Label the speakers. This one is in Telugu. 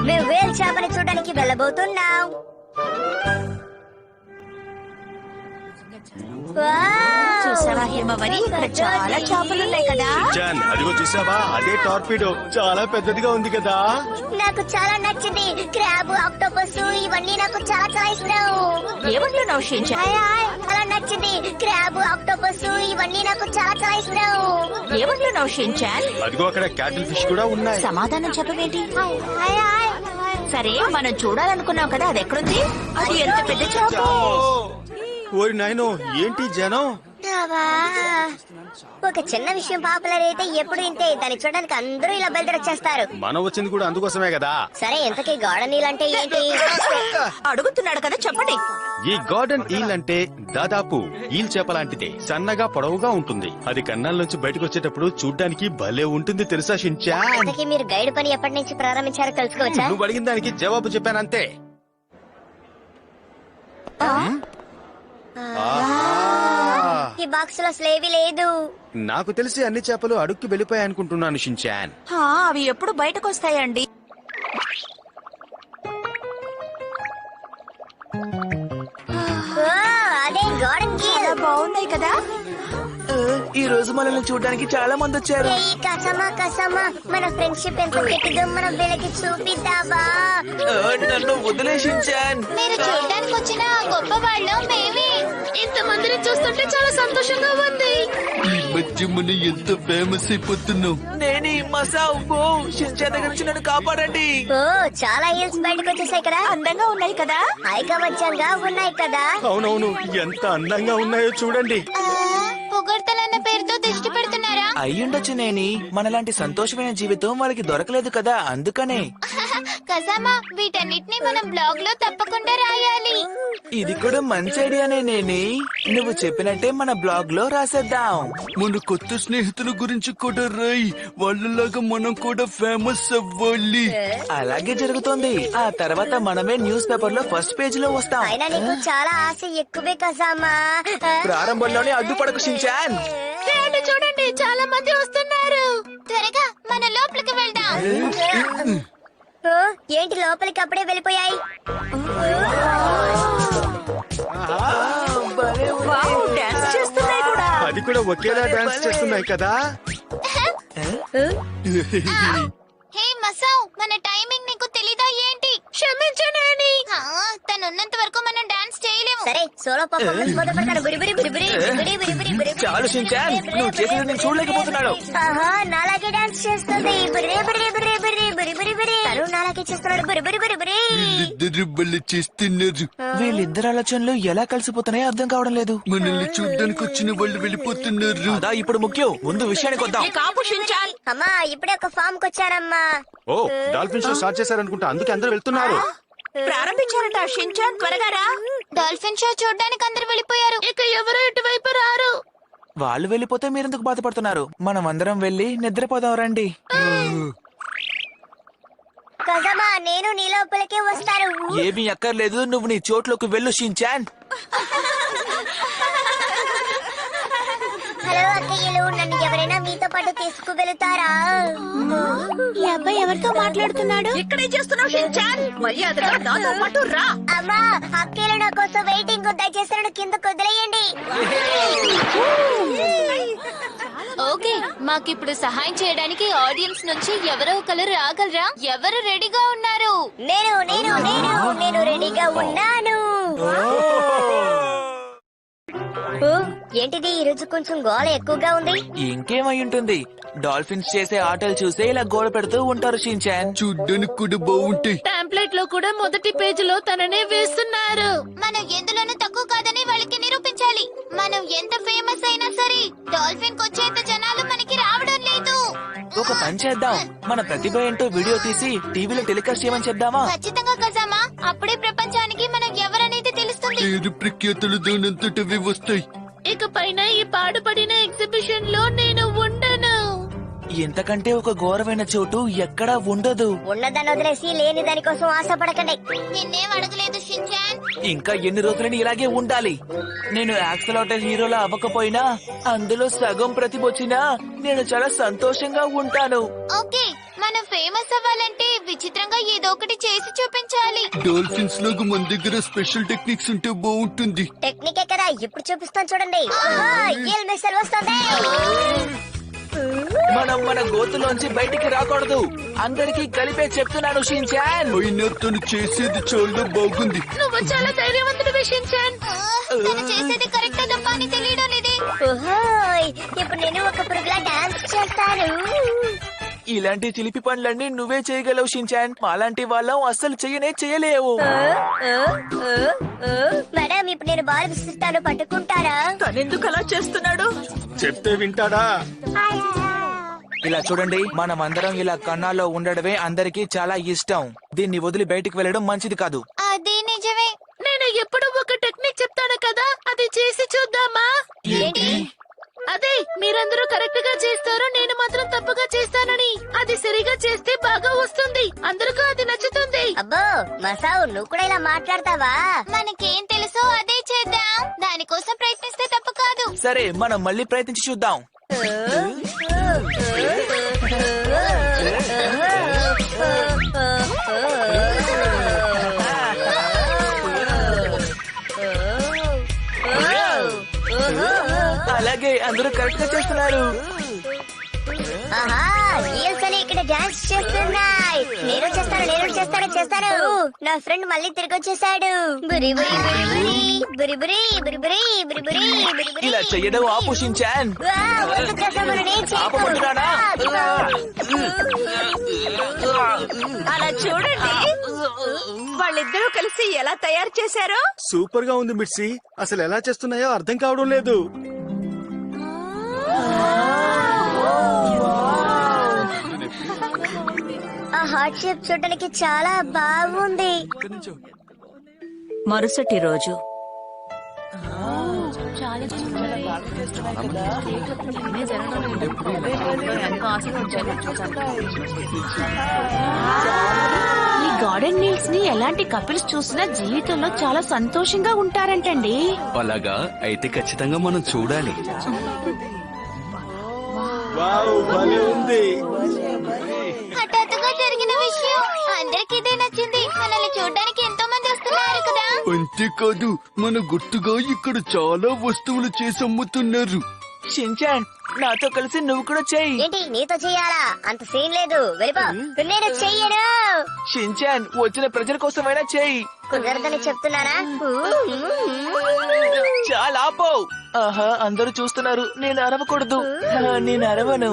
Speaker 1: మేము వేల్ చేపని చూడడానికి వెళ్ళబోతున్నాం.
Speaker 2: చూసావా హిమవరి, ఇక్కడ చాలా చేపలున్నాయి కదా.
Speaker 3: జాన్, అదిగో చూసావా, అదే టార్పిడో చాలా పెద్దదిగా ఉంది కదా.
Speaker 1: నాకు చాలా నచ్చింది. క్రాబ్, ఆక్టోపస్ ఇవన్నీ నాకు చాలా చాలా ఇష్టం.
Speaker 2: ఏమంటున్నావు షించాన్?
Speaker 1: చాలా నచ్చింది. క్రాబ్, ఆక్టోపస్ ఇవన్నీ నాకు చాలా చాలా ఇష్టం.
Speaker 2: ఏమంటున్నావు షించాన్?
Speaker 3: అదిగో అక్కడ క్యాటిల్ ఫిష్ కూడా ఉన్నాయి.
Speaker 2: సమాధానం చెప్పవేంటి? సరే, మనం చూడాలనుకున్నాం కదా, అది ఎక్కడుంది? అది ఎంత పెద్ద చేప.
Speaker 3: ఓరి నాయనో, ఏంటి జనం?
Speaker 1: ఒక చిన్న విషయం పాపులర్ అయితే ఎప్పుడు ఇంతే. దాన్ని చూడడానికి అందరూ ఇలా బయలుదేరొచ్చేస్తారు.
Speaker 3: మనం వచ్చింది కూడా అందుకోసమే కదా.
Speaker 1: సరే, ఇంతకీ గార్డెన్ ఈల్ అంటే ఏంటి?
Speaker 2: అడుగుతున్నాడు కదా, చెప్పండి.
Speaker 3: ఈ గార్డెన్ ఈల్ అంటే దాదాపు ఈల్ చేప లాంటిదే. సన్నగా పొడవుగా ఉంటుంది. అది కన్నాల నుంచి బయటకు వచ్చేటప్పుడు చూడ్డానికి భలే ఉంటుంది తెలుసా షిన్చాన్?
Speaker 1: ఇంతకీ మీరు గైడ్ పని ఎప్పటి నుంచి ప్రారంభించారో తెలుసుకోవచ్చా?
Speaker 3: నువ్వు అడిగిన దానికి జవాబు చెప్పానంతే.
Speaker 1: ఈ బాక్స్ లో అసలు ఏమీ లేదు.
Speaker 3: నాకు తెలిసి అన్ని చేపలు అడుక్కి వెళ్ళిపోయాయనుకుంటున్నాను షిన్చాన్.
Speaker 2: అవి ఎప్పుడు బయటకు వస్తాయండి?
Speaker 1: అదే గార్డెన్
Speaker 2: చాలా బాగున్నాయి కదా.
Speaker 4: ఈ రోజు మనల్ని చూడడానికి చాలా మంది వచ్చారు.
Speaker 1: కసమా మన ఫ్రెండ్షిప్ ఎంత గట్టిదో మనం వీళ్ళకి చూపిద్దామా?
Speaker 4: నన్ను వదిలేసించాన్.
Speaker 1: మీరు చూడడానికి వచ్చిన గొప్ప వాళ్ళు మేమే. ఇంతమందిని చూస్తుంటే చాలా సంతోషంగా ఉంది.
Speaker 5: ఈ మధ్య మనం ఎంత ఫేమస్ అయిపోతున్నాం.
Speaker 4: నేను మసావు షించాన్ దగ్గర నుంచి నన్ను కాపాడండి.
Speaker 1: ఓ, చాలా హీల్స్ బయటకు వచ్చేసాయి కదా.
Speaker 2: అందంగా ఉన్నాయి కదా.
Speaker 1: ఐకమత్యంగా ఉన్నాయి కదా.
Speaker 3: అవునవును, ఎంత అందంగా ఉన్నాయో చూడండి.
Speaker 1: పొగడ్తలన్న పేరుతో దిష్టి పెడుతున్నారా?
Speaker 4: అయ్యుండొచ్చు నేని. మనలాంటి సంతోషమైన జీవితం వాళ్ళకి దొరకలేదు కదా, అందుకనే.
Speaker 1: కసామా, వీటన్నిటిని మనం బ్లాగ్ లో తప్పకుండా రాయాలి.
Speaker 4: ఇది కూడా మంచి ఐడియానే నేని. నువ్వు చెప్పినట్టే మన బ్లాగ్ లో రాసేద్దాం.
Speaker 5: మన కొత్త స్నేహితుల గురించి కూడా రాయి. వాళ్ళలాగా మనం కూడా ఫేమస్ అవ్వాలి.
Speaker 4: అలాగే జరుగుతోంది. ఆ తర్వాత మనమే న్యూస్ పేపర్ లో ఫస్ట్ పేజ్ లో వస్తాం.
Speaker 1: అయినా నీకు చాలా ఆశ ఎక్కువే కసామా.
Speaker 4: ప్రారంభంలోనే అడ్డుపడకు షించాన్.
Speaker 1: చూడండి, చాలా మంది వస్తున్నారు. త్వరగా మన లోపలికి వెళ్దాం. ఏంటి లోపలికి అప్పుడే వెళ్ళిపోయాయి?
Speaker 2: వావ్, డాన్స్ చేస్తున్నాయి కూడా.
Speaker 3: అది కూడా ఒకేలా డాన్స్ చేస్తున్నాయి కదా.
Speaker 1: హే మసావ్, మన టైమింగ్ నీకు తెలీదా ఏంటి? క్షమించండి. తనున్నంత వరకు మనం డాన్స్ చేయలేము. సరే, సోలో పర్ఫార్మెన్స్ మొదలు పెడతాను. బురిబురి బురిబురి బురిబురి బురిబురి బురిబురి.
Speaker 4: చాలు షించాన్, నువ్వు చేసేది నేను చూడలేకపోతున్నాడు.
Speaker 1: ఆహా, నాలాగే డాన్స్ చేస్తుంది. బురిబురి బురిబురి బురిబురి బురిబురి బురి. తను నాలాగే చేస్తున్నాడు. బురిబురి బురిబురి.
Speaker 5: వీళ్ళిద్దరు భలే చేస్తున్నారు.
Speaker 4: వీళ్ళిద్దరు ఆలోచనలు ఎలా కలిసిపోతున్నాయో అర్థం కావడం లేదు.
Speaker 5: మనల్ని చూడ్డానికి వచ్చిన వాళ్ళు వెళ్ళిపోతున్నారు.
Speaker 4: అదా ఇప్పుడు ముఖ్యం. ముందు విషయానికి వద్దాం.
Speaker 2: కాపు షించాన్.
Speaker 1: అమ్మా, ఇప్పుడే ఒక ఫామ్ కొచ్చారమ్మా.
Speaker 3: ఓ, డాల్ఫిన్ షో స్టార్ట్ చేశారనుకుంటా, అందుకే అందరూ వెళ్తున్నారు.
Speaker 2: ప్రారంభించారట. షించాన్, త్వరగా రా.
Speaker 1: డాల్ఫిన్ షో చూడడానికి అందరు వెళ్ళిపోయారు. ఇక ఎవరు ఇటువైపు రారు.
Speaker 4: వాళ్ళు వెళ్ళిపోతే మీరెందుకు బాధపడుతున్నారు? మనం అందరం వెళ్ళి నిద్రపోదాం రండి.
Speaker 1: కజమా, నేను నీ లోపలికే వస్తాను.
Speaker 4: ఏమీ అక్కర్లేదు, నువ్వు నీ చోట్లోకి వెళ్ళు షించాన్.
Speaker 1: హలో అక్కయ్యలు, నన్ను ఎవరైనా మీతో పాటు తీసుకువెళతారా? ఈ అబ్బాయి ఎవరితో మాట్లాడుతున్నాడు?
Speaker 2: ఇక్కడే చేస్తున్నావు షించాన్. మర్యాదగా నాతో పాటు రా.
Speaker 1: అమ్మా, అక్కయ్యలు నా కోసం వెయిటింగ్. దయచేసి నన్ను కిందకు వదిలేయండి.
Speaker 6: ఓకే, మాకిప్పుడు సహాయం చేయడానికి ఆడియన్స్ నుంచి ఎవరో ఒకరు రాగలరా? ఎవరు రెడీగా ఉన్నారు?
Speaker 1: నేను నేను నేను నేను రెడీగా ఉన్నాను. ఓ, ఏంటిది ఈ రోజు కొంచెం గోల ఎక్కువగా ఉంది?
Speaker 4: ఇంకేమై ఉంటుంది? డాల్ఫిన్స్ చేసే ఆటలు చూసే ఇలా గోడ పెడుతూ ఉంటారు షించాన్.
Speaker 5: చూడ్డానికి కూడా బాగుంటాయి.
Speaker 6: పాంప్లెట్ లో కూడా మొదటి పేజీలో తననే వేస్తున్నారు.
Speaker 1: మనం ఎందులోనూ తక్కువ కాదని వాళ్ళకి నిరూపించాలి. మనం ఎంత ఫేమస్ అయినా సరే డాల్ఫిన్ వచ్చేంత జనాలు మనకి రావడం లేదు.
Speaker 4: ఒక పని చేద్దాం, మన ప్రతిభ ఏంటో వీడియో తీసి టీవీలో టెలికాస్ట్ చేయమని చెప్దామా?
Speaker 1: ఖచ్చితంగా కజామా, అప్పుడే ప్రపంచానికి మనం ఎవరనేది తెలుస్తుంది.
Speaker 5: పేరు ప్రఖ్యాతులు దానంతటవే వస్తాయి.
Speaker 6: ఇక పైన ఈ పాడుపడిన ఎగ్జిబిషన్ లో నేను ఉండను.
Speaker 4: ఇంతకంటే ఒక ఘోరమైన చోటు ఎక్కడా ఉండదు.
Speaker 1: ఉన్నదాన్ని వదిలేసి లేని దానికోసం ఆశపడకండి. నిన్నేం అడగలేదు షించాన్.
Speaker 4: ఇంకా ఎన్ని రోజులని ఇలాగే ఉండాలి? నేను యాక్సలాటర్ హీరోలా అవ్వకపోయినా అందులో సగం ప్రతిభ వచ్చినా నేను చాలా సంతోషంగా ఉంటాను.
Speaker 1: ఓకే, మనం ఫేమస్ అవ్వాలంటే విచిత్రంగా
Speaker 6: ఏదో ఒకటి చేసి చూపించాలి.
Speaker 5: డాల్ఫిన్స్ లాగా మన దగ్గర స్పెషల్ టెక్నిక్స్ ఉంటే బాగుంటుంది.
Speaker 1: టెక్నికే కదా, ఇప్పుడు చూపిస్తాను చూడండి. ఈల్ మిస్సెల్ వస్తుంది.
Speaker 4: మనం మన గోతులోంచి బయటికి రాకూడదు. అందరికీ కలిపే చెప్తున్నాను షిన్చాన్.
Speaker 5: అయినా తను చేసేది చాలా బాగుంది.
Speaker 6: నువ్వు చాలా ధైర్యవంతుడు షిన్చాన్. తను చేసేది కరెక్ట్ తప్ప అని తెలియడం లేదే.
Speaker 1: ఓహోయ్, ఇప్పుడు నేను ఒక పురుగులా డాన్స్ చేస్తాను.
Speaker 4: ఇలాంటి చిలిపి పనులన్నీ నువ్వే చేయగలవు షిన్చాన్. మాలాంటి వాళ్ళం అస్సలు చేయలేవు.
Speaker 1: మేడం, ఇప్పుడు నేను బాల్ విసిస్తాను, పట్టుకుంటారా?
Speaker 2: తనెందుకు అలా చేస్తున్నాడు?
Speaker 3: చెప్తే వింటాడా?
Speaker 4: ఇలా చూడండి, మనం అందరం ఇలా కన్నాల్లో ఉండడమే అందరికీ చాలా ఇష్టం. దీన్ని వదిలి బయటికి వెళ్ళడం మంచిది కాదు.
Speaker 6: అది నిజమే. నేను ఎప్పుడు ఒక టెక్నిక్ చెప్తాను కదా, అది చేసి చూద్దామా?
Speaker 1: ఏంటి?
Speaker 6: అదే, మీరందరూ కరెక్ట్ గా చేస్తారు, నేను మాత్రం తప్పుగా చేస్తానని. అది సరిగా చేస్తే బాగా వస్తుంది, అందరికీ అది నచ్చుతుంది.
Speaker 1: అబ్బో మసావు, నువ్వు కూడా ఇలా మాట్లాడతావా?
Speaker 6: మనకేం తెలుసో అదే చేద్దాం. దానికోసం ప్రయత్నిస్తే తప్పు కాదు.
Speaker 4: సరే, మనం మళ్ళీ ప్రయత్నించి చూద్దాం. అలాగే, అందరూ కరెక్ట్ గా చేస్తున్నారు.
Speaker 1: ఆహా, ఈల్స్ అని ఇక్కడ డాన్స్ చేస్తున్నాయి. నేను చేస్తాను. నా ఫ్రెండ్ మళ్ళీ తిరిగి వచ్చేసాడు. బురి బురి బురి బురి బురి బురి బురి బురి బురి బురి.
Speaker 4: ఇలా చెయ్యడం ఆపు షిన్చాన్.
Speaker 1: వద్దు చేసామని నేను చేయకు.
Speaker 4: ఆపమంటున్నానా?
Speaker 2: అలా చూడండి, వాళ్ళిద్దరూ కలిసి ఎలా తయారు చేశారో.
Speaker 3: సూపర్ గా ఉంది మిర్చి. అసలు ఎలా చేస్తున్నాయో అర్థం కావడం లేదు.
Speaker 1: ఆ హార్ట్ షేప్ చూడడానికి చాలా బాగుంది.
Speaker 2: మరుసటి రోజు ఈ గార్డెన్ నీల్స్ ని ఎలాంటి కపిల్స్ చూసినా జీవితంలో చాలా సంతోషంగా ఉంటారంటండి.
Speaker 5: అలాగా అయితే ఖచ్చితంగా మనం చూడాలి.
Speaker 3: వావ్, భలే ఉంది.
Speaker 6: హఠాత్తుగా జరిగిన విషయం అందరికి ఇదే నచ్చింది. మనల్ని చూడడానికి ఎంతో మంది వస్తున్నారు కదా.
Speaker 5: అంతేకాదు, మన గుర్తుగా ఇక్కడ చాలా వస్తువులు చేసి అమ్ముతున్నారు.
Speaker 4: షిన్చాన్, నాతో కలిసి నువ్వు కూడా చెయ్యి.
Speaker 1: ఏంటి, నీతో చెయ్యాలా? అంత సీన్ లేదు, వెళ్ళిపో. నేను చెయ్యను.
Speaker 4: షిన్చాన్, వచ్చిన ప్రజల కోసమైనా చెయ్యి.
Speaker 1: కుదరదని చెప్తున్నానా?
Speaker 4: చాలా ఆపో. ఆహా, అందరూ చూస్తున్నారు, నేను అరవకూడదు. నేను అరవను.